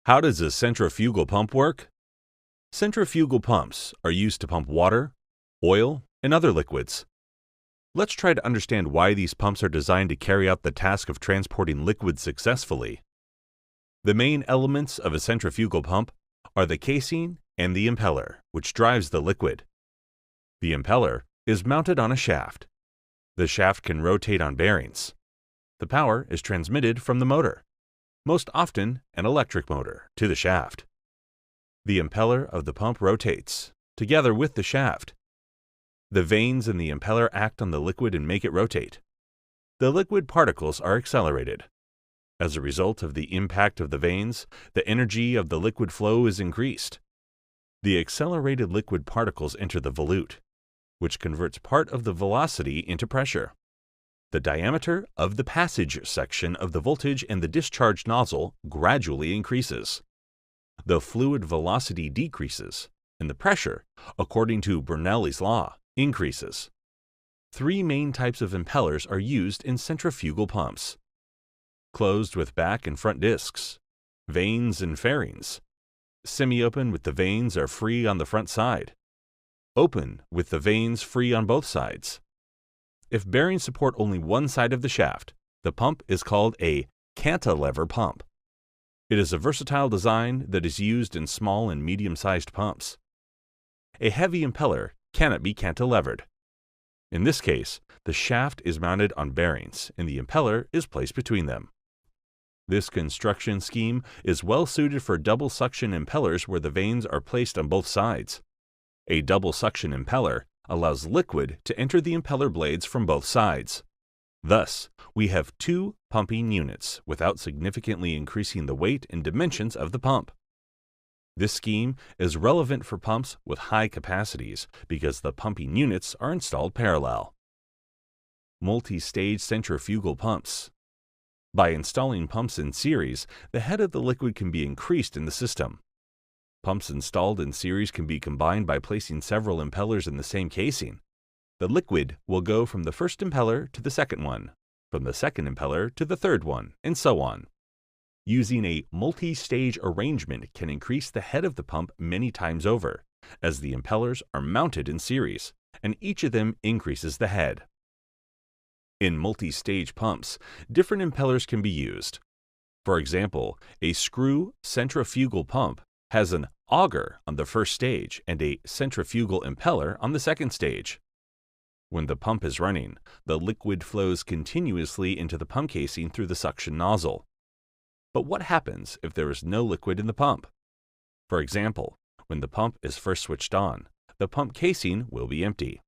How does a centrifugal pump work? Centrifugal pumps are used to pump water, oil, and other liquids. Let's try to understand why these pumps are designed to carry out the task of transporting liquids successfully. The main elements of a centrifugal pump are the casing and the impeller, which drives the liquid. The impeller is mounted on a shaft. The shaft can rotate on bearings. The power is transmitted from the motor, most often an electric motor, to the shaft. The impeller of the pump rotates, together with the shaft. The vanes in the impeller act on the liquid and make it rotate. The liquid particles are accelerated. As a result of the impact of the vanes, the energy of the liquid flow is increased. The accelerated liquid particles enter the volute, which converts part of the velocity into pressure. The diameter of the passage section of the voltage in the discharge nozzle gradually increases. The fluid velocity decreases, and the pressure, according to Bernoulli's law, increases. Three main types of impellers are used in centrifugal pumps: closed with back and front discs, vanes and fairings. Semi-open with the vanes are free on the front side. Open with the vanes free on both sides. If bearings support only one side of the shaft, the pump is called a cantilever pump. It is a versatile design that is used in small and medium-sized pumps. A heavy impeller cannot be cantilevered. In this case, the shaft is mounted on bearings and the impeller is placed between them. This construction scheme is well suited for double suction impellers where the vanes are placed on both sides. A double suction impeller allows liquid to enter the impeller blades from both sides. Thus, we have two pumping units without significantly increasing the weight and dimensions of the pump. This scheme is relevant for pumps with high capacities because the pumping units are installed parallel. Multi-stage centrifugal pumps. By installing pumps in series, the head of the liquid can be increased in the system. Pumps installed in series can be combined by placing several impellers in the same casing. The liquid will go from the first impeller to the second one, from the second impeller to the third one, and so on. Using a multi-stage arrangement can increase the head of the pump many times over, as the impellers are mounted in series, and each of them increases the head. In multi-stage pumps, different impellers can be used. For example, a screw centrifugal pump has an auger on the first stage and a centrifugal impeller on the second stage. When the pump is running, the liquid flows continuously into the pump casing through the suction nozzle. But what happens if there is no liquid in the pump? For example, when the pump is first switched on, the pump casing will be empty.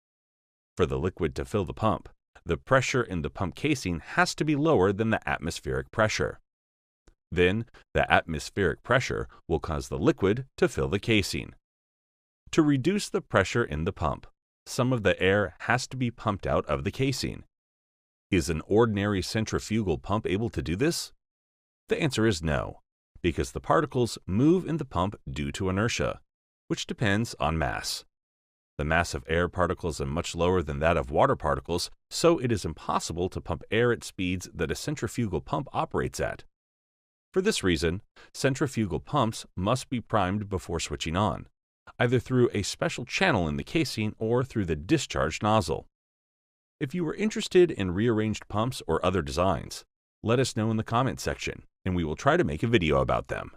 For the liquid to fill the pump, the pressure in the pump casing has to be lower than the atmospheric pressure. Then, the atmospheric pressure will cause the liquid to fill the casing. To reduce the pressure in the pump, some of the air has to be pumped out of the casing. Is an ordinary centrifugal pump able to do this? The answer is no, because the particles move in the pump due to inertia, which depends on mass. The mass of air particles is much lower than that of water particles, so it is impossible to pump air at speeds that a centrifugal pump operates at. For this reason, centrifugal pumps must be primed before switching on, either through a special channel in the casing or through the discharge nozzle. If you are interested in rearranged pumps or other designs, let us know in the comment section, and we will try to make a video about them.